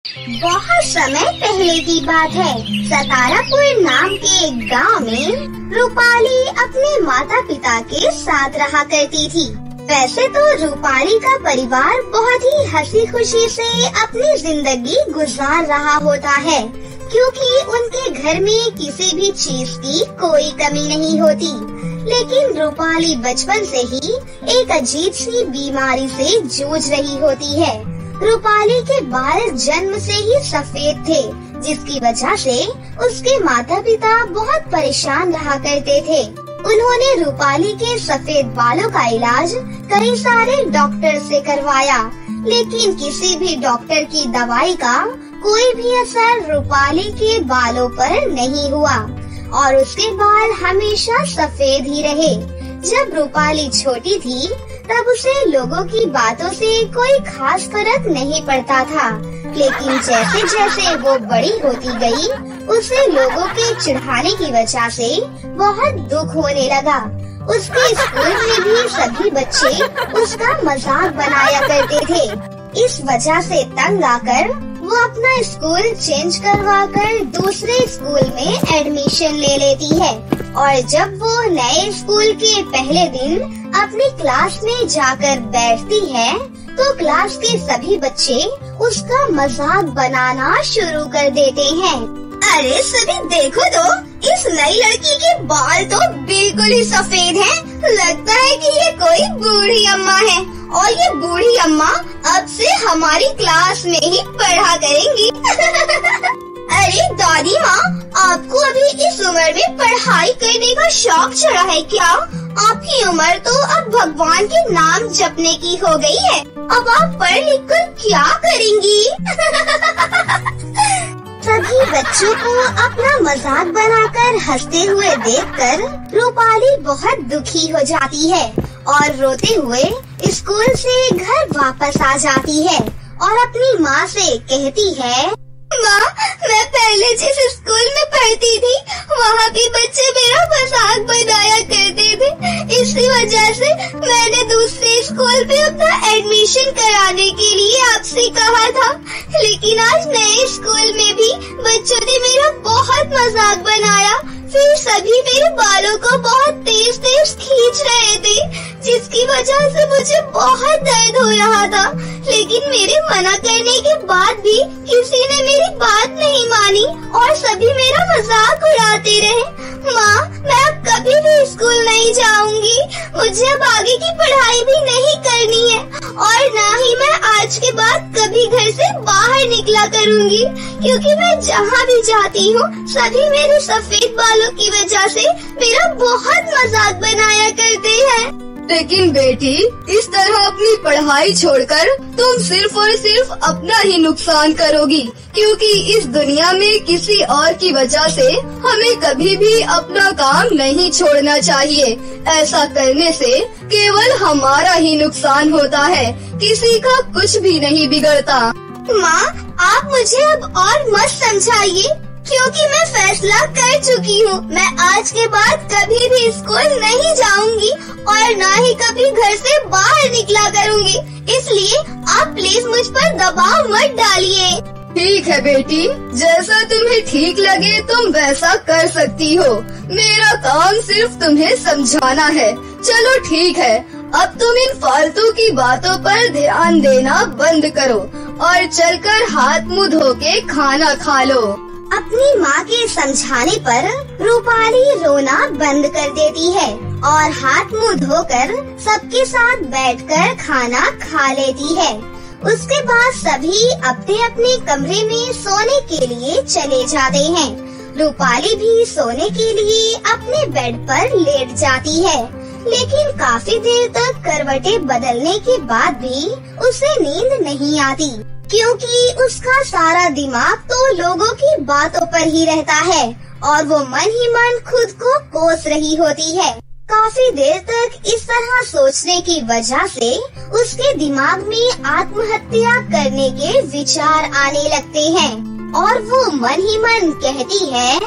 बहुत समय पहले की बात है। सतारापुर नाम के एक गांव में रूपाली अपने माता पिता के साथ रहा करती थी। वैसे तो रूपाली का परिवार बहुत ही हंसी खुशी से अपनी जिंदगी गुजार रहा होता है, क्योंकि उनके घर में किसी भी चीज की कोई कमी नहीं होती। लेकिन रूपाली बचपन से ही एक अजीब सी बीमारी से जूझ रही होती है। रूपाली के बाल जन्म से ही सफेद थे, जिसकी वजह से उसके माता पिता बहुत परेशान रहा करते थे। उन्होंने रूपाली के सफेद बालों का इलाज कई सारे डॉक्टर से करवाया, लेकिन किसी भी डॉक्टर की दवाई का कोई भी असर रूपाली के बालों पर नहीं हुआ और उसके बाल हमेशा सफेद ही रहे। जब रूपाली छोटी थी तब उसे लोगों की बातों से कोई खास फर्क नहीं पड़ता था, लेकिन जैसे जैसे वो बड़ी होती गई, उसे लोगों के चिढ़ाने की वजह से बहुत दुख होने लगा। उसके स्कूल में भी सभी बच्चे उसका मजाक बनाया करते थे। इस वजह से तंग आकर वो अपना स्कूल चेंज करवा कर दूसरे स्कूल में एडमिशन ले लेती है और जब वो नए स्कूल के पहले दिन अपनी क्लास में जाकर बैठती है तो क्लास के सभी बच्चे उसका मजाक बनाना शुरू कर देते हैं। अरे सभी देखो तो, इस नई लड़की के बाल तो बिल्कुल ही सफेद हैं। लगता है कि ये कोई बूढ़ी अम्मा है और ये बूढ़ी अम्मा अब से हमारी क्लास में ही पढ़ा करेंगी। अरे दादी माँ, आपको अभी इस उम्र में पढ़ाई करने का शौक चढ़ा है क्या? आपकी उम्र तो अब भगवान के नाम जपने की हो गई है। अब आप पढ़ लिख कर क्या करेंगी? सभी बच्चों को अपना मजाक बनाकर हंसते हुए देखकर रूपाली बहुत दुखी हो जाती है और रोते हुए स्कूल से घर वापस आ जाती है और अपनी माँ से कहती है, माँ, मैं पहले जिस स्कूल में पढ़ती थी वहाँ के बच्चे मेरा मजाक बनाया करते थे। इसी वजह से मैंने दूसरे स्कूल में अपना एडमिशन कराने के लिए आपसे कहा था, लेकिन आज नए स्कूल में भी बच्चों ने मेरा बहुत मजाक बनाया। फिर सभी मेरे बालों को बहुत तेज तेज खींच रहे थे, जिसकी वजह से मुझे बहुत दर्द हो रहा था। लेकिन मेरे मना करने के बाद भी किसी ने मेरी बात नहीं मानी और सभी मेरा मजाक उड़ाते रहे। माँ, मैं अब कभी भी स्कूल नहीं जाऊंगी। मुझे अब आगे की पढ़ाई भी नहीं करनी है और ना ही मैं आज के बाद कभी घर से बाहर निकला करूंगी, क्योंकि मैं जहाँ भी जाती हूँ सभी मेरे सफेद बालों की वजह से मेरा बहुत मजाक बनाया करते हैं। लेकिन बेटी, इस तरह अपनी पढ़ाई छोड़कर तुम सिर्फ और सिर्फ अपना ही नुकसान करोगी, क्योंकि इस दुनिया में किसी और की वजह से हमें कभी भी अपना काम नहीं छोड़ना चाहिए। ऐसा करने से केवल हमारा ही नुकसान होता है, किसी का कुछ भी नहीं बिगड़ता। माँ, आप मुझे अब और मत समझाइए, क्योंकि मैं फैसला कर चुकी हूँ। मैं आज के बाद कभी भी स्कूल नहीं जाऊंगी और ना ही कभी घर से बाहर निकला करूँगी। इसलिए आप प्लीज मुझ पर दबाव मत डालिए। ठीक है बेटी, जैसा तुम्हें ठीक लगे तुम वैसा कर सकती हो। मेरा काम सिर्फ तुम्हें समझाना है। चलो ठीक है, अब तुम इन फालतू की बातों पर ध्यान देना बंद करो और चलकर हाथ मुँह धो के खाना खा लो। अपनी माँ के समझाने पर रूपाली रोना बंद कर देती है और हाथ मुंह धोकर सबके साथ बैठकर खाना खा लेती है। उसके बाद सभी अपने अपने कमरे में सोने के लिए चले जाते हैं। रूपाली भी सोने के लिए अपने बेड पर लेट जाती है, लेकिन काफी देर तक करवटें बदलने के बाद भी उसे नींद नहीं आती, क्योंकि उसका सारा दिमाग तो लोगों की बातों पर ही रहता है और वो मन ही मन खुद को कोस रही होती है। काफी देर तक इस तरह सोचने की वजह से उसके दिमाग में आत्महत्या करने के विचार आने लगते हैं और वो मन ही मन कहती है,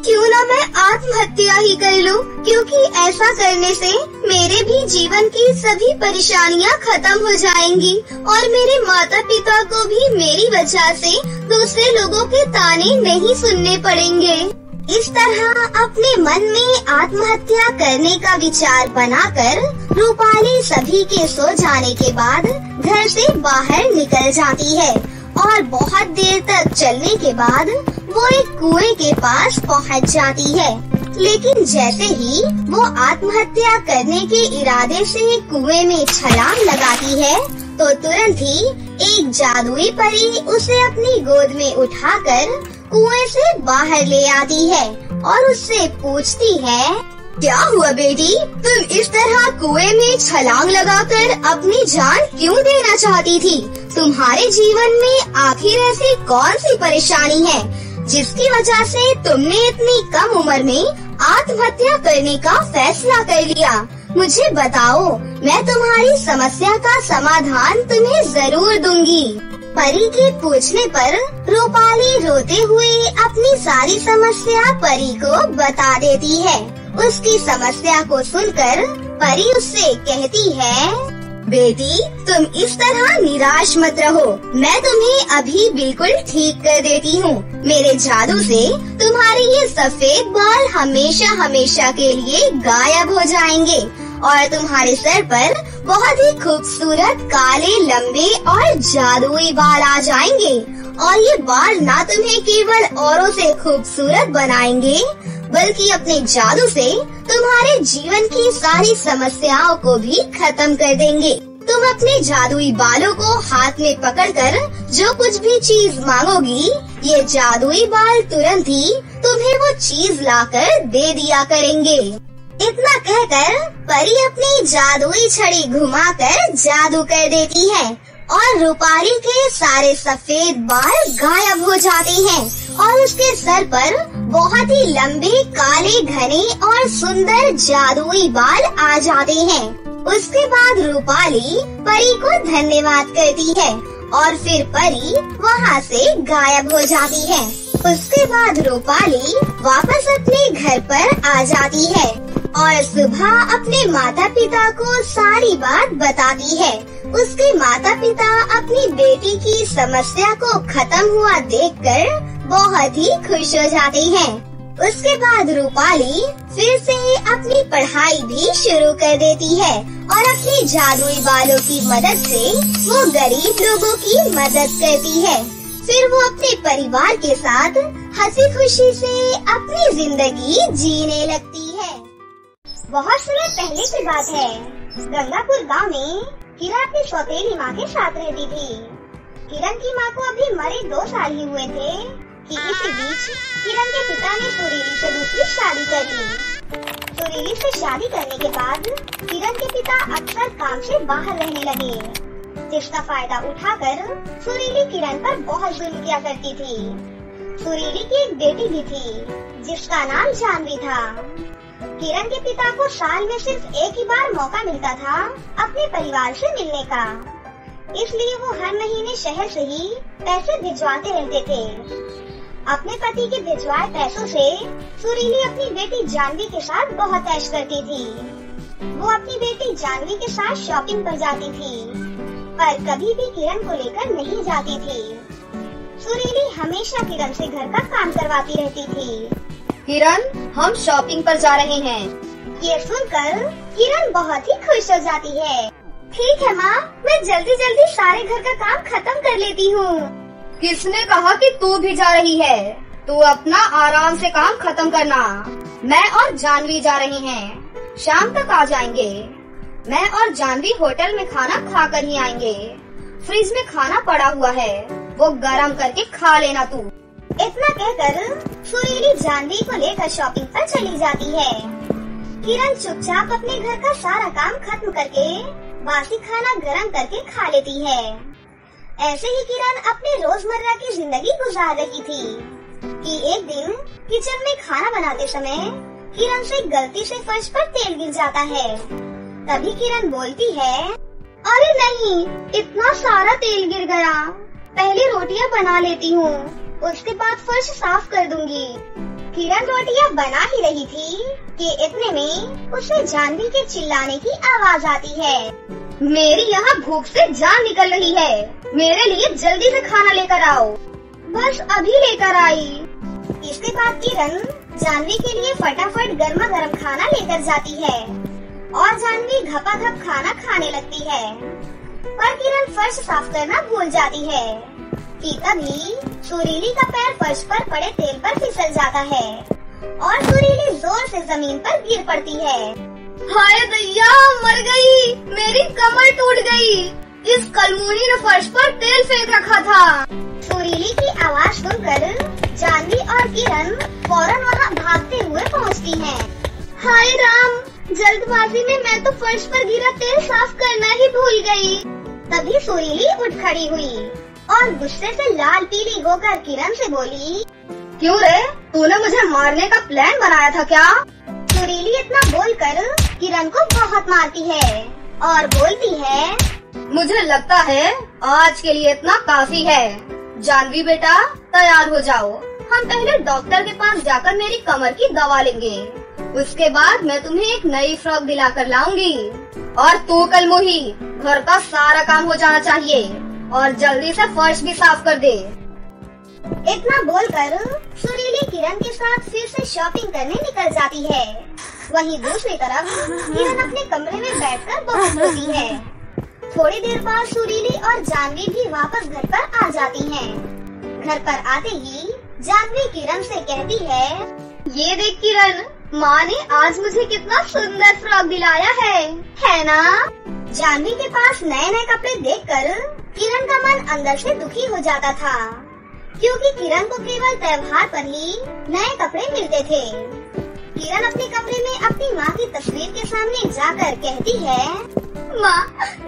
क्यों ना मैं आत्महत्या ही कर लूं, क्योंकि ऐसा करने से मेरे भी जीवन की सभी परेशानियां खत्म हो जाएंगी और मेरे माता पिता को भी मेरी वजह से दूसरे लोगों के ताने नहीं सुनने पड़ेंगे। इस तरह अपने मन में आत्महत्या करने का विचार बनाकर रूपाली सभी के सो जाने के बाद घर से बाहर निकल जाती है और बहुत देर तक चलने के बाद वो एक कुएं के पास पहुंच जाती है। लेकिन जैसे ही वो आत्महत्या करने के इरादे से कुएं में छलांग लगाती है तो तुरंत ही एक जादुई परी उसे अपनी गोद में उठाकर कुएं से बाहर ले आती है और उससे पूछती है, क्या हुआ बेटी, तुम इस तरह कुएं में छलांग लगाकर अपनी जान क्यों देना चाहती थी? तुम्हारे जीवन में आखिर ऐसी कौन सी परेशानी है जिसकी वजह से तुमने इतनी कम उम्र में आत्महत्या करने का फैसला कर लिया? मुझे बताओ, मैं तुम्हारी समस्या का समाधान तुम्हें जरूर दूंगी। परी के पूछने पर रूपाली रोते हुए अपनी सारी समस्या परी को बता देती है। उसकी समस्या को सुनकर परी उससे कहती है, बेटी तुम इस तरह निराश मत रहो, मैं तुम्हें अभी बिल्कुल ठीक कर देती हूँ। मेरे जादू से तुम्हारे ये सफेद बाल हमेशा हमेशा के लिए गायब हो जाएंगे और तुम्हारे सर पर बहुत ही खूबसूरत काले लंबे और जादुई बाल आ जाएंगे और ये बाल ना तुम्हें केवल औरों से खूबसूरत बनाएंगे बल्कि अपने जादू से तुम्हारे जीवन की सारी समस्याओं को भी खत्म कर देंगे। तुम अपने जादुई बालों को हाथ में पकड़कर जो कुछ भी चीज मांगोगी, ये जादुई बाल तुरंत ही तुम्हें वो चीज लाकर दे दिया करेंगे। इतना कहकर परी अपनी जादुई छड़ी घुमाकर जादू कर देती है और रूपाली के सारे सफेद बाल गायब हो जाते हैं और उसके सर पर बहुत ही लंबे काले घने और सुंदर जादुई बाल आ जाते हैं। उसके बाद रूपाली परी को धन्यवाद करती है और फिर परी वहाँ से गायब हो जाती है। उसके बाद रूपाली वापस अपने घर पर आ जाती है और सुबह अपने माता पिता को सारी बात बताती है। उसके माता पिता अपनी बेटी की समस्या को खत्म हुआ देखकर बहुत ही खुश हो जाते हैं। उसके बाद रूपाली फिर से अपनी पढ़ाई भी शुरू कर देती है और अपने जादुई बालों की मदद से वो गरीब लोगों की मदद करती है। फिर वो अपने परिवार के साथ हंसी खुशी से अपनी जिंदगी जीने लगती है। बहुत समय पहले की बात है। गंगापुर गांव में किरण अपनी सौतेली माँ के साथ रहती थी। किरण की माँ को अभी मरे 2 साल ही हुए थे कि इसी बीच किरण के पिता ने सुरीली से दूसरी शादी कर ली। सुरीली से शादी करने के बाद किरण के पिता अक्सर काम से बाहर रहने लगे, जिसका फायदा उठाकर सुरीली किरण पर बहुत जुल्म किया करती थी। सुरीली की एक बेटी भी थी जिसका नाम जानवी था। किरण के पिता को साल में सिर्फ एक ही बार मौका मिलता था अपने परिवार से मिलने का, इसलिए वो हर महीने शहर से ही पैसे भिजवाते रहते थे। अपने पति के भिजवाए पैसों से सुरीली अपनी बेटी जानवी के साथ बहुत ऐश करती थी। वो अपनी बेटी जानवी के साथ शॉपिंग पर जाती थी, पर कभी भी किरण को लेकर नहीं जाती थी। सुरीली हमेशा किरण से घर का काम करवाती रहती थी। किरण, हम शॉपिंग पर जा रहे हैं। ये सुनकर किरण बहुत ही खुश हो जाती है। ठीक है माँ, मैं जल्दी जल्दी सारे घर का काम खत्म कर लेती हूँ। किसने कहा कि तू भी जा रही है? तू अपना आराम से काम खत्म करना। मैं और जानवी जा रहे हैं, शाम तक आ जाएंगे। मैं और जानवी होटल में खाना खा कर ही आएंगे। फ्रिज में खाना पड़ा हुआ है, वो गरम करके खा लेना तू। इतना कहकर सुरीली जानवी को लेकर शॉपिंग पर चली जाती है। किरण चुपचाप अपने घर का सारा काम खत्म करके बासी खाना गरम करके खा लेती है। ऐसे ही किरण अपने रोजमर्रा की जिंदगी गुजार रही थी कि एक दिन किचन में खाना बनाते समय किरण से गलती से फर्श पर तेल गिर जाता है। तभी किरण बोलती है, अरे नहीं, इतना सारा तेल गिर गया। पहले रोटियां बना लेती हूँ, उसके बाद फर्श साफ कर दूंगी। किरण रोटियां बना ही रही थी कि इतने में उसे जानवी के चिल्लाने की आवाज आती है। मेरी यहाँ भूख से जान निकल रही है, मेरे लिए जल्दी से खाना लेकर आओ। बस अभी लेकर आई। इसके बाद किरण जानवी के लिए फटाफट गर्मा गर्म खाना लेकर जाती है और जानवी घपाघप खाना खाने लगती है। पर किरण फर्श साफ करना भूल जाती है कि तभी सुरीली का पैर फर्श पर पड़े तेल पर फिसल जाता है और सुरीली जोर से जमीन पर गिर पड़ती है। हाय दैया, मर गई, मेरी कमर टूट गई। इस कलमुनी ने फर्श पर तेल फेंक रखा था। सुरीली की आवाज सुनकर जानवी और किरण फौरन वहाँ भागते हुए पहुँचती हैं। हाय राम, जल्दबाजी में मैं तो फर्श पर गिरा तेल साफ करना ही भूल गई। तभी सुरीली उठ खड़ी हुई और गुस्से से लाल पीली होकर किरण से बोली, क्यों रे, तूने मुझे मारने का प्लान बनाया था क्या? सुरीली इतना बोलकर किरण को बहुत मारती है और बोलती है, मुझे लगता है आज के लिए इतना काफी है। जानवी बेटा, तैयार हो जाओ, हम पहले डॉक्टर के पास जाकर मेरी कमर की दवा लेंगे। उसके बाद मैं तुम्हें एक नई फ्रॉक दिलाकर लाऊंगी। और तू कलमुही, घर का सारा काम हो जाना चाहिए और जल्दी से फर्श भी साफ कर दे। इतना बोलकर सुरीली किरण के साथ फिर से शॉपिंग करने निकल जाती है। वहीं दूसरी तरफ किरण अपने कमरे में बैठकर बहुत रोती है। थोड़ी देर बाद सुरीली और जानवी भी वापस घर पर आ जाती हैं। घर पर आते ही जानवी किरण से कहती है, ये देख किरण, माँ ने आज मुझे कितना सुंदर फ्रॉक दिलाया है ना? जानवी के पास नए नए कपड़े देखकर किरण का मन अंदर से दुखी हो जाता था, क्योंकि किरण को केवल त्योहार पर ही नए कपड़े मिलते थे। किरण अपने कमरे में अपनी माँ की तस्वीर के सामने जाकर कहती है, माँ,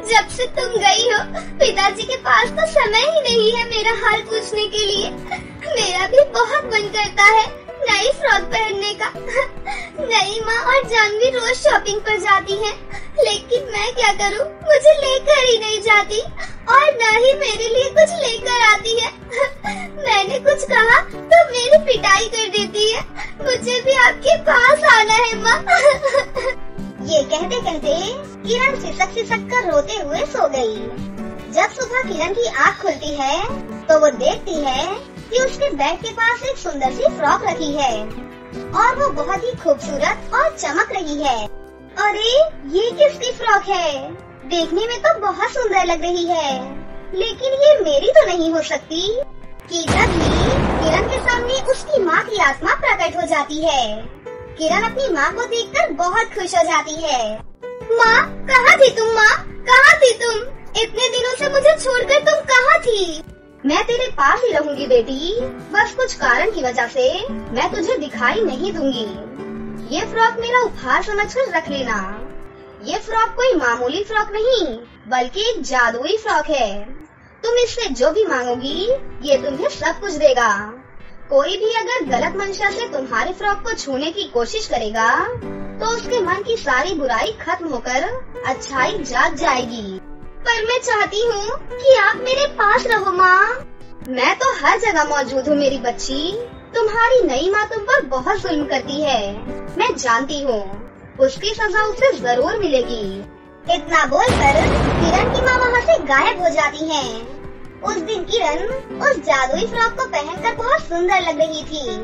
जब से तुम गई हो पिताजी के पास तो समय ही नहीं है मेरा हाल पूछने के लिए। मेरा भी बहुत मन करता है नई फ्रॉक पहनने का। नई माँ और जानवी रोज शॉपिंग पर जाती हैं, लेकिन मैं क्या करूँ, मुझे लेकर ही नहीं जाती और न ही मेरे लिए कुछ लेकर आती है। मैंने कुछ कहा तो मेरी पिटाई कर देती है। मुझे भी आपके पास आना है माँ। ये कहते कहते किरण सिसक कर रोते हुए सो गई। जब सुबह किरण की आँख खुलती है तो वो देखती है कि उसके बेड के पास एक सुंदर सी फ्रॉक रखी है और वो बहुत ही खूबसूरत और चमक रही है। अरे, ये किसकी फ्रॉक है? देखने में तो बहुत सुंदर लग रही है, लेकिन ये मेरी तो नहीं हो सकती। कि तभी किरण के सामने उसकी माँ की आत्मा प्रकट हो जाती है। किरण अपनी माँ को देखकर बहुत खुश हो जाती है। माँ, कहाँ थी तुम? माँ, कहाँ थी तुम? इतने दिनों से मुझे छोड़कर तुम कहाँ थी? मैं तेरे पास ही रहूंगी बेटी, बस कुछ कारण की वजह से मैं तुझे दिखाई नहीं दूंगी। ये फ्रॉक मेरा उपहार समझकर रख लेना। ये फ्रॉक कोई मामूली फ्रॉक नहीं, बल्कि एक जादुई फ्रॉक है। तुम इससे जो भी मांगोगी, ये तुम्हें सब कुछ देगा। कोई भी अगर गलत मंशा से तुम्हारी फ्रॉक को छूने की कोशिश करेगा, तो उसके मन की सारी बुराई खत्म होकर अच्छाई जाग जाएगी। पर मैं चाहती हूँ कि आप मेरे पास रहो माँ। मैं तो हर जगह मौजूद हूँ मेरी बच्ची। तुम्हारी नई माँ तुम पर बहुत जुल्म करती है, मैं जानती हूँ। उसकी सजा उसे जरूर मिलेगी। इतना बोलकर किरण की माँ वहाँ से गायब हो जाती हैं। उस दिन किरण उस जादुई फ्रॉक को पहनकर बहुत सुंदर लग रही थी।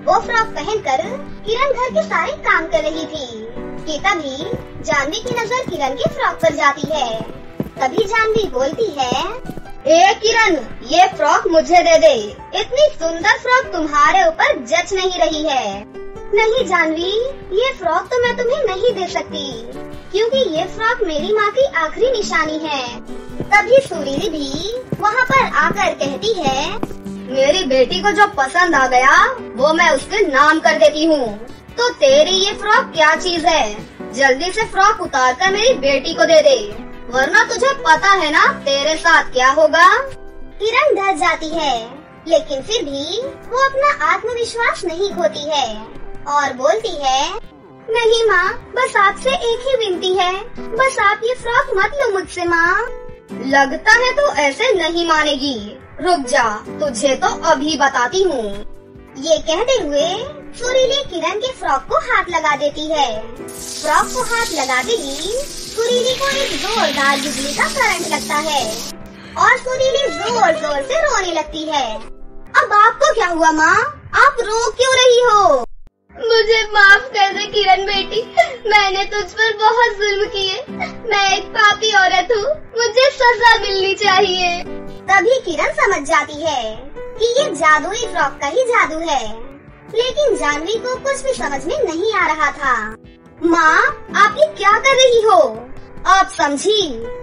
वो फ्रॉक पहनकर किरण घर के सारे काम कर रही थी कि तभी जानवी की नजर किरण की फ्रॉक पर जाती है। तभी जानवी बोलती है, ए किरण, ये फ्रॉक मुझे दे दे। इतनी सुंदर फ्रॉक तुम्हारे ऊपर जच नहीं रही है। नहीं जानवी, ये फ्रॉक तो मैं तुम्हें नहीं दे सकती, क्योंकि ये फ्रॉक मेरी माँ की आखिरी निशानी है। तभी सुरीली भी वहाँ पर आकर कहती है, मेरी बेटी को जो पसंद आ गया वो मैं उसके नाम कर देती हूँ। तो तेरी ये फ्रॉक क्या चीज है? जल्दी से फ्रॉक उतार कर मेरी बेटी को दे दे, वरना तुझे पता है ना तेरे साथ क्या होगा। किरण डर जाती है, लेकिन फिर भी वो अपना आत्मविश्वास नहीं खोती है और बोलती है, नहीं माँ, बस आपसे एक ही विनती है, बस आप ये फ्रॉक मत लो मुझसे माँ। लगता है तो ऐसे नहीं मानेगी। रुक जा, तुझे तो अभी बताती हूँ। ये कहते हुए सुरीली किरण के फ्रॉक को हाथ लगा देती है। फ्रॉक को हाथ लगाते ही सुरीली को एक जोरदार बिजली का करंट लगता है और सुरीली जोर जोर से रोने लगती है। अब आपको क्या हुआ माँ? आप रो क्यों रही हो? मुझे माफ कर दे किरण बेटी, मैंने तुझ पर बहुत जुल्म किए। मैं एक पापी औरत हूँ, मुझे सजा मिलनी चाहिए। तभी किरण समझ जाती है कि ये जादुई फ्रॉक का ही जादू है, लेकिन जानवी को कुछ भी समझ में नहीं आ रहा था। माँ, आप ये क्या कर रही हो? आप समझी?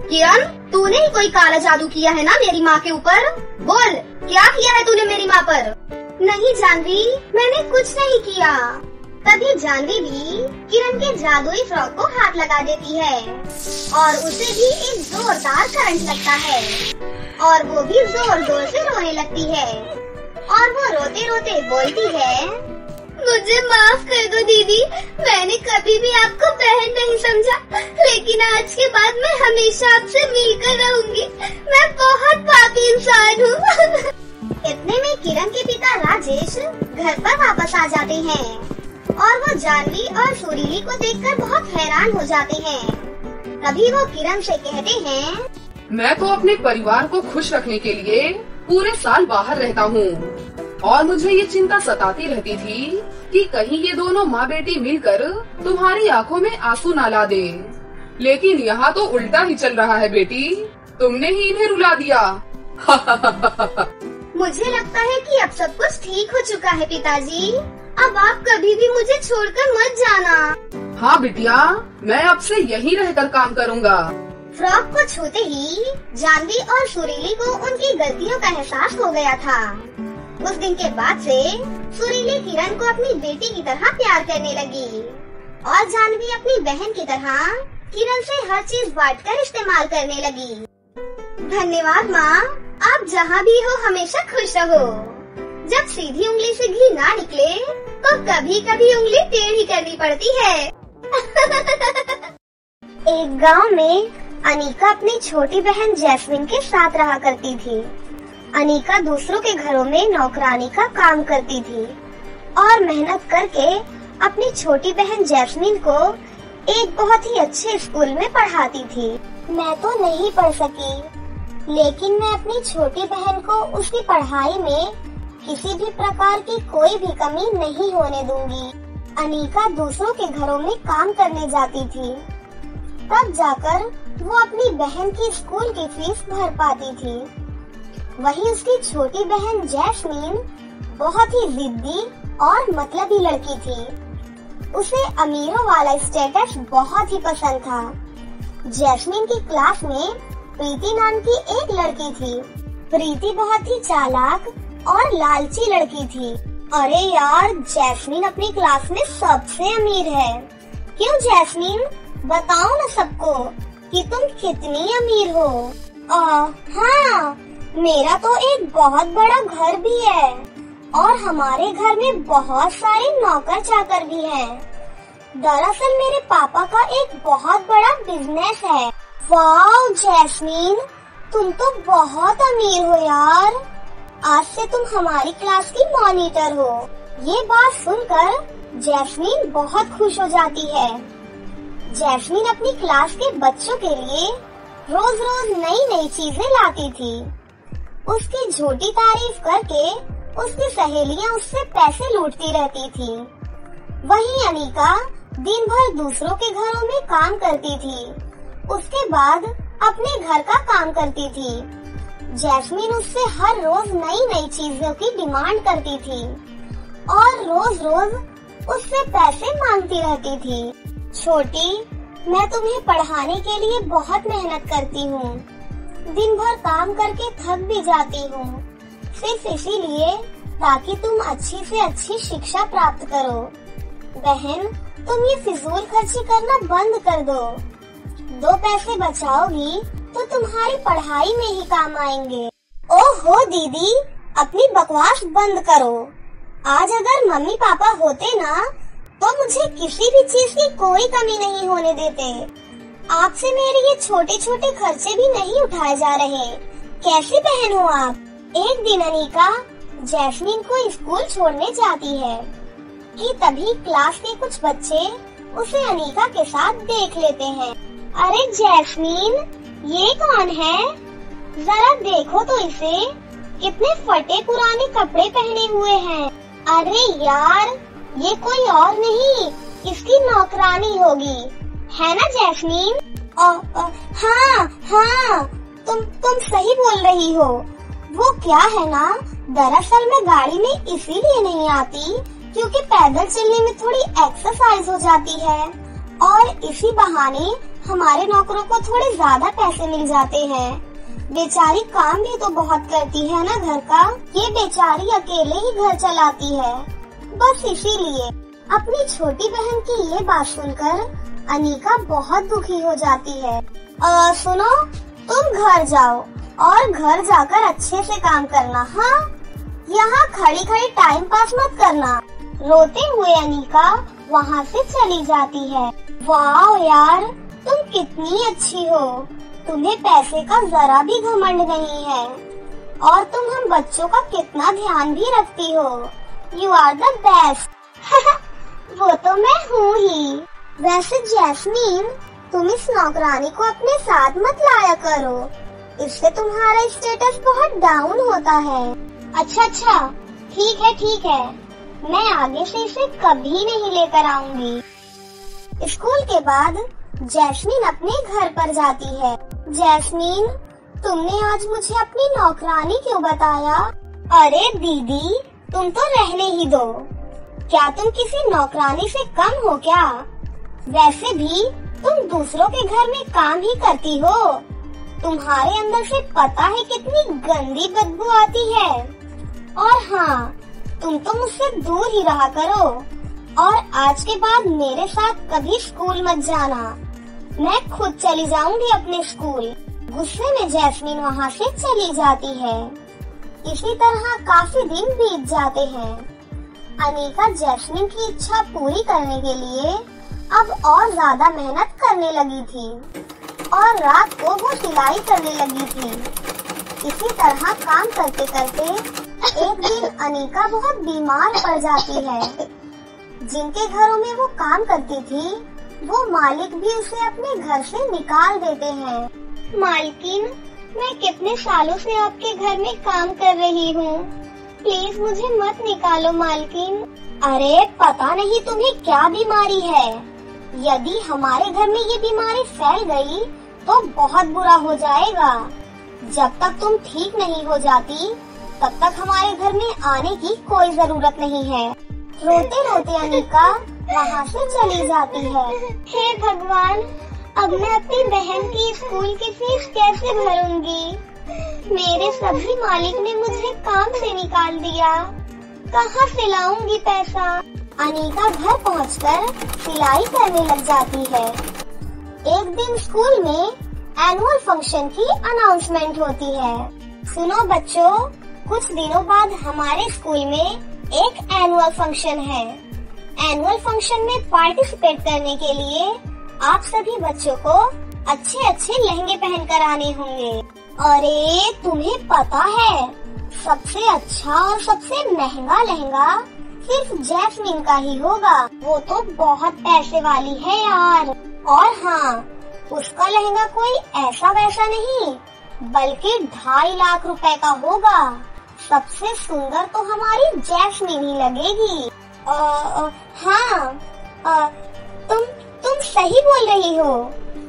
किरण, तूने ही कोई काला जादू किया है ना मेरी माँ के ऊपर? बोल, क्या किया है तूने मेरी माँ पर? नहीं जानवी, मैंने कुछ नहीं किया। तभी जानवी भी किरण के जादुई फ्रॉक को हाथ लगा देती है और उसे भी एक जोरदार करंट लगता है और वो भी जोर जोर से रोने लगती है और वो रोते रोते बोलती है, मुझे माफ कर दो दीदी, मैंने कभी भी आपको बहन नहीं समझा, लेकिन आज के बाद मैं हमेशा आपसे मिलकर रहूंगी। मैं बहुत पापी इंसान हूँ। इतने में किरण के पिता राजेश घर पर वापस आ जाते हैं और वो जानवी और सुरीली को देखकर बहुत हैरान हो जाते हैं। तभी वो किरण से कहते हैं, मैं तो अपने परिवार को खुश रखने के लिए पूरे साल बाहर रहता हूँ और मुझे ये चिंता सताती रहती थी कि कहीं ये दोनों माँ बेटी मिलकर तुम्हारी आंखों में आंसू ना ला दे। लेकिन यहाँ तो उल्टा ही चल रहा है बेटी, तुमने ही इन्हें रुला दिया। मुझे लगता है कि अब सब कुछ ठीक हो चुका है पिताजी। अब आप कभी भी मुझे छोड़कर मत जाना। हाँ बिटिया, मैं अब से यहीं रहकर काम करूँगा। फ्रॉक को छूते ही जानवी और सुरीली को उनकी गलतियों का एहसास हो गया था। उस दिन के बाद से सुरीली किरण को अपनी बेटी की तरह प्यार करने लगी और जानवी अपनी बहन की तरह किरण से हर चीज बांटकर इस्तेमाल करने लगी। धन्यवाद माँ, आप जहाँ भी हो हमेशा खुश रहो। जब सीधी उंगली से घी ना निकले तो कभी कभी उंगली टेढ़ी करनी पड़ती है। एक गांव में अनीका अपनी छोटी बहन जैस्मिन के साथ रहा करती थी। अनीका दूसरों के घरों में नौकरानी का काम करती थी और मेहनत करके अपनी छोटी बहन जैस्मिन को एक बहुत ही अच्छे स्कूल में पढ़ाती थी। मैं तो नहीं पढ़ सकी, लेकिन मैं अपनी छोटी बहन को उसकी पढ़ाई में किसी भी प्रकार की कोई भी कमी नहीं होने दूंगी। अनीका दूसरों के घरों में काम करने जाती थी, तब जाकर वो अपनी बहन की स्कूल की फीस भर पाती थी। वहीं उसकी छोटी बहन जैस्मीन बहुत ही जिद्दी और मतलबी लड़की थी। उसे अमीरों वाला स्टेटस बहुत ही पसंद था। जैस्मीन की क्लास में प्रीति नाम की एक लड़की थी। प्रीति बहुत ही चालाक और लालची लड़की थी। अरे यार, जैस्मीन अपनी क्लास में सबसे अमीर है। क्यों जैस्मीन, बताओ ना सबको कि तुम कितनी अमीर हो। हाँ, मेरा तो एक बहुत बड़ा घर भी है और हमारे घर में बहुत सारे नौकर चाकर भी हैं। दरअसल मेरे पापा का एक बहुत बड़ा बिजनेस है। वाह जैस्मीन, तुम तो बहुत अमीर हो यार। आज से तुम हमारी क्लास की मॉनिटर हो। ये बात सुनकर जैस्मीन बहुत खुश हो जाती है। जैस्मीन अपनी क्लास के बच्चों के लिए रोज रोज नई नई चीजें लाती थी। उसकी झूठी तारीफ करके उसकी सहेलियां उससे पैसे लूटती रहती थी। वहीं अनीका दिन भर दूसरों के घरों में काम करती थी, उसके बाद अपने घर का काम करती थी। जैस्मीन उससे हर रोज नई नई चीजों की डिमांड करती थी और रोज रोज उससे पैसे मांगती रहती थी। छोटी, मैं तुम्हें पढ़ाने के लिए बहुत मेहनत करती हूँ, दिन भर काम करके थक भी जाती हूँ, सिर्फ इसीलिए ताकि तुम अच्छी से अच्छी शिक्षा प्राप्त करो। बहन, तुम ये फिजूल खर्ची करना बंद कर दो। 2 पैसे बचाओगी तो तुम्हारी पढ़ाई में ही काम आएंगे। ओहो दीदी, अपनी बकवास बंद करो। आज अगर मम्मी पापा होते ना तो मुझे किसी भी चीज की कोई कमी नहीं होने देते। आपसे मेरे ये छोटे छोटे खर्चे भी नहीं उठाए जा रहे। कैसी बहन हो आप। एक दिन अनीका जैस्मीन को स्कूल छोड़ने जाती है। कि तभी क्लास के कुछ बच्चे उसे अनीका के साथ देख लेते हैं। अरे जैस्मीन, ये कौन है? जरा देखो तो इसे, कितने फटे पुराने कपड़े पहने हुए हैं। अरे यार, ये कोई और नहीं, इसकी नौकरानी होगी, है ना जैस्मीन? हाँ, तुम सही बोल रही हो। वो क्या है ना, दरअसल मैं गाड़ी में इसीलिए नहीं आती क्योंकि पैदल चलने में थोड़ी एक्सरसाइज हो जाती है और इसी बहाने हमारे नौकरों को थोड़े ज्यादा पैसे मिल जाते हैं। बेचारी काम भी तो बहुत करती है ना घर का, ये बेचारी अकेले ही घर चलाती है। बस इसीलिए अपनी छोटी बहन की ये बात सुनकर अनीका बहुत दुखी हो जाती है। सुनो, तुम घर जाओ और घर जाकर अच्छे से काम करना। हाँ, यहाँ खड़ी खड़ी टाइम पास मत करना। रोते हुए अनीका वहाँ से चली जाती है। वाह यार, तुम कितनी अच्छी हो, तुम्हें पैसे का जरा भी घमंड नहीं है और तुम हम बच्चों का कितना ध्यान भी रखती हो। You are the best. वो तो मैं हूँ ही। वैसे जैस्मीन, तुम इस नौकरानी को अपने साथ मत लाया करो, इससे तुम्हारा स्टेटस बहुत डाउन होता है। अच्छा, ठीक है, मैं आगे से इसे कभी नहीं लेकर आऊंगी। स्कूल के बाद जैस्मीन अपने घर पर जाती है। जैस्मीन, तुमने आज मुझे अपनी नौकरानी क्यों बताया? अरे दीदी, तुम तो रहने ही दो। क्या तुम किसी नौकरानी से कम हो क्या? वैसे भी तुम दूसरों के घर में काम ही करती हो। तुम्हारे अंदर से पता है कितनी गंदी बदबू आती है। और हाँ, तुम तो मुझसे दूर ही रहा करो और आज के बाद मेरे साथ कभी स्कूल मत जाना। मैं खुद चली जाऊंगी अपने स्कूल। गुस्से में जैस्मीन वहाँ से चली जाती है। इसी तरह काफी दिन बीत जाते हैं। अनीका जैस्मीन की इच्छा पूरी करने के लिए अब और ज्यादा मेहनत करने लगी थी और रात को वो सिलाई करने लगी थी। इसी तरह काम करते करते एक दिन अनीका बहुत बीमार पड़ जाती है। जिनके घरों में वो काम करती थी, वो मालिक भी उसे अपने घर से निकाल देते हैं। मालकिन, मैं कितने सालों से आपके घर में काम कर रही हूँ, प्लीज मुझे मत निकालो मालकिन। अरे पता नहीं तुम्हें क्या बीमारी है, यदि हमारे घर में ये बीमारी फैल गई तो बहुत बुरा हो जाएगा। जब तक तुम ठीक नहीं हो जाती तब तक हमारे घर में आने की कोई जरूरत नहीं है। रोते रोते अनीका वहाँ से चली जाती है। हे भगवान, अब मैं अपनी बहन की स्कूल की फीस कैसे भरूंगी? मेरे सभी मालिक ने मुझे काम से निकाल दिया, कहाँ से लाऊंगी पैसा? अनीका घर पहुंचकर सिलाई करने लग जाती है। एक दिन स्कूल में एनुअल फंक्शन की अनाउंसमेंट होती है। सुनो बच्चों, कुछ दिनों बाद हमारे स्कूल में एक एनुअल फंक्शन है। एनुअल फंक्शन में पार्टिसिपेट करने के लिए आप सभी बच्चों को अच्छे अच्छे लहंगे पहनकर आने होंगे। अरे तुम्हें पता है, सबसे अच्छा और सबसे महंगा लहंगा सिर्फ जैस्मीन का ही होगा। वो तो बहुत पैसे वाली है यार। और हाँ, उसका लहंगा कोई ऐसा वैसा नहीं, बल्कि 2.5 लाख रुपए का होगा। सबसे सुंदर तो हमारी जैस्मीन ही लगेगी। हाँ, तुम सही बोल रही हो,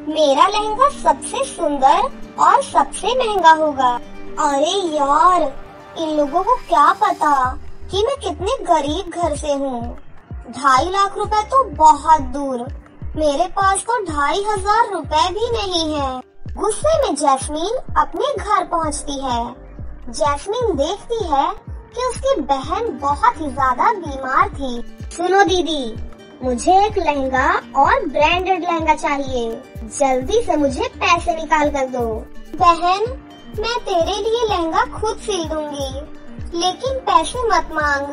मेरा लहंगा सबसे सुंदर और सबसे महंगा होगा। अरे यार, इन लोगों को क्या पता कि मैं कितने गरीब घर से हूँ। 2.5 लाख रुपए तो बहुत दूर, मेरे पास तो 2,500 रुपए भी नहीं है। गुस्से में जैस्मीन अपने घर पहुँचती है। जैस्मीन देखती है कि उसकी बहन बहुत ही ज्यादा बीमार थी। सुनो दीदी, मुझे एक लहंगा और ब्रांडेड लहंगा चाहिए, जल्दी से मुझे पैसे निकाल कर दो। बहन, मैं तेरे लिए लहंगा खुद सिल दूंगी, लेकिन पैसे मत मांग,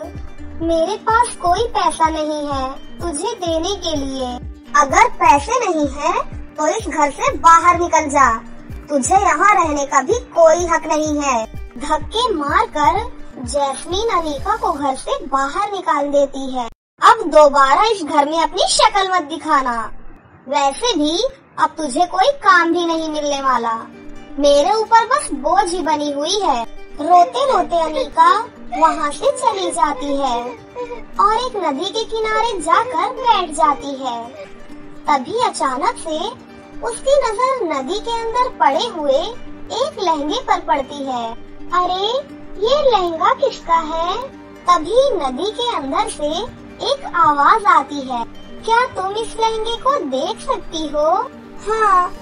मेरे पास कोई पैसा नहीं है तुझे देने के लिए। अगर पैसे नहीं है तो इस घर से बाहर निकल जा, तुझे यहाँ रहने का भी कोई हक नहीं है। धक्के मारकर जैस्मीन अनीका को घर से बाहर निकाल देती है। अब दोबारा इस घर में अपनी शक्ल मत दिखाना। वैसे भी अब तुझे कोई काम भी नहीं मिलने वाला। मेरे ऊपर बस बोझ ही बनी हुई है। रोते रोते अनीका वहाँ से चली जाती है और एक नदी के किनारे जाकर बैठ जाती है। तभी अचानक से उसकी नजर नदी के अंदर पड़े हुए एक लहंगे पर पड़ती है। अरे ये लहंगा किसका है? तभी नदी के अंदर से एक आवाज आती है, क्या तुम इस लहंगे को देख सकती हो? हाँ,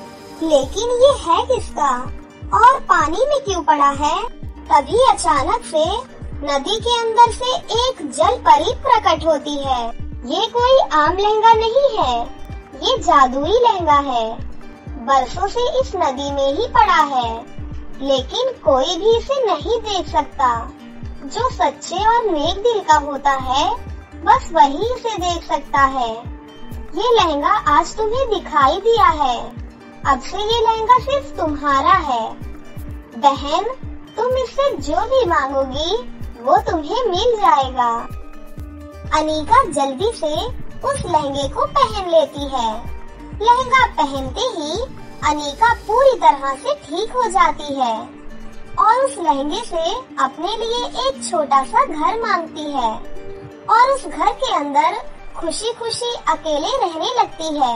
लेकिन ये है किसका और पानी में क्यों पड़ा है? तभी अचानक से नदी के अंदर से एक जल परी प्रकट होती है। ये कोई आम लहंगा नहीं है, ये जादुई लहंगा है। बरसों से इस नदी में ही पड़ा है, लेकिन कोई भी इसे नहीं देख सकता। जो सच्चे और नेक दिल का होता है बस वही इसे देख सकता है। ये लहंगा आज तुम्हें दिखाई दिया है, अब से ये लहंगा सिर्फ तुम्हारा है। बहन, तुम इससे जो भी मांगोगी वो तुम्हें मिल जाएगा। अनीका जल्दी से उस लहंगे को पहन लेती है। लहंगा पहनते ही अनीका पूरी तरह से ठीक हो जाती है और उस लहंगे से अपने लिए एक छोटा सा घर मांगती है और उस घर के अंदर खुशी खुशी अकेले रहने लगती है।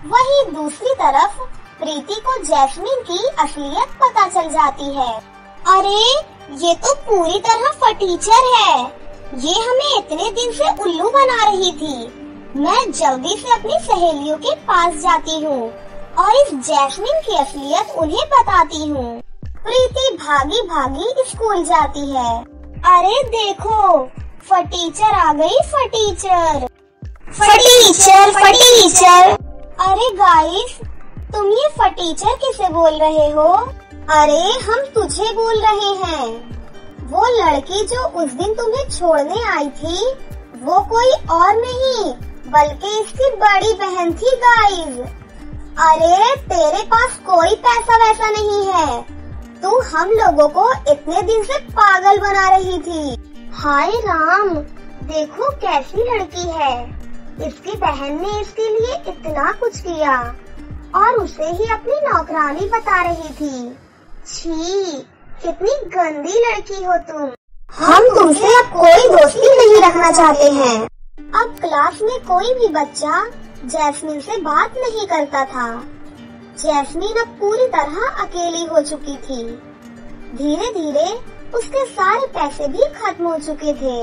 वहीं दूसरी तरफ प्रीति को जैस्मिन की असलियत पता चल जाती है। अरे ये तो पूरी तरह फटीचर है, ये हमें इतने दिन से उल्लू बना रही थी। मैं जल्दी से अपनी सहेलियों के पास जाती हूँ और इस जैस्मिन की असलियत उन्हें बताती हूँ। प्रीति भागी भागी स्कूल जाती है। अरे देखो, फटीचर आ गई, फटीचर फटीचर फटीचर। अरे गाइस, तुम ये फटीचर किसे बोल रहे हो? अरे हम तुझे बोल रहे हैं। वो लड़की जो उस दिन तुम्हें छोड़ने आई थी वो कोई और नहीं बल्कि इसकी बड़ी बहन थी गाइस। अरे तेरे पास कोई पैसा वैसा नहीं है, तू हम लोगों को इतने दिन से पागल बना रही थी। हाय राम, देखो कैसी लड़की है। इसकी बहन ने इसके लिए इतना कुछ किया और उसे ही अपनी नौकरानी बता रही थी। छी, कितनी गंदी लड़की हो तुम। हम तुमसे अब कोई दोस्ती नहीं रखना चाहते हैं। अब क्लास में कोई भी बच्चा जैस्मिन से बात नहीं करता था। जैस्मिन अब पूरी तरह अकेली हो चुकी थी। धीरे धीरे उसके सारे पैसे भी खत्म हो चुके थे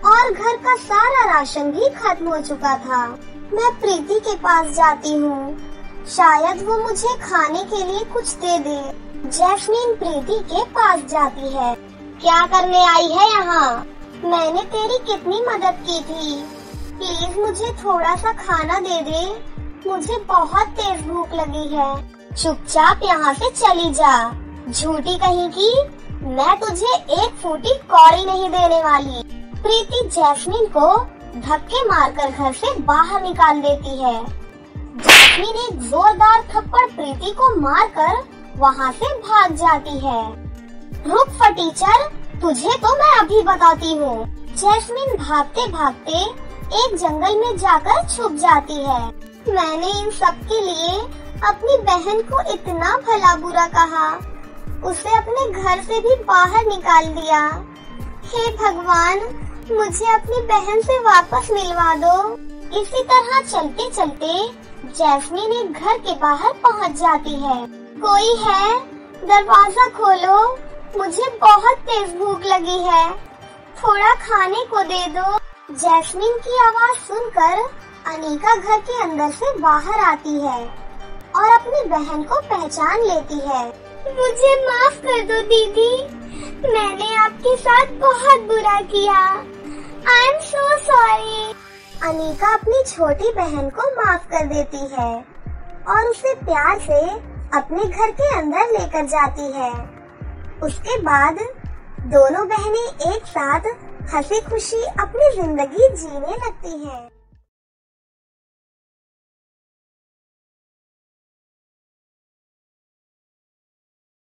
और घर का सारा राशन भी खत्म हो चुका था। मैं प्रीति के पास जाती हूँ, शायद वो मुझे खाने के लिए कुछ दे दे। जैस्मिन प्रीति के पास जाती है। क्या करने आई है यहाँ? मैंने तेरी कितनी मदद की थी, प्लीज मुझे थोड़ा सा खाना दे दे, मुझे बहुत तेज भूख लगी है। चुपचाप यहाँ से चली जा, झूठी कहीं की। मैं तुझे एक फूटी कौड़ी नहीं देने वाली। प्रीति जैस्मिन को धक्के मारकर घर से बाहर निकाल देती है। जैस्मिन एक जोरदार थप्पड़ प्रीति को मारकर वहाँ से भाग जाती है। रुक फटीचर, तुझे तो मैं अभी बताती हूँ। जैस्मिन भागते भागते एक जंगल में जाकर छुप जाती है। मैंने इन सब के लिए अपनी बहन को इतना भला बुरा कहा, उसे अपने घर से भी बाहर निकाल दिया। हे भगवान, मुझे अपनी बहन से वापस मिलवा दो। इसी तरह चलते चलते जैस्मिन एक घर के बाहर पहुंच जाती है। कोई है? दरवाजा खोलो, मुझे बहुत तेज भूख लगी है, थोड़ा खाने को दे दो। जैस्मिन की आवाज सुनकर अनीका घर के अंदर से बाहर आती है और अपनी बहन को पहचान लेती है। मुझे माफ कर दो दीदी, मैंने आपके साथ बहुत बुरा किया। I am so sorry. Anika अपनी छोटी बहन को माफ कर देती है और उसे प्यार से अपने घर के अंदर लेकर जाती है। उसके बाद दोनों बहनें एक साथ हंसी खुशी अपनी जिंदगी जीने लगती हैं।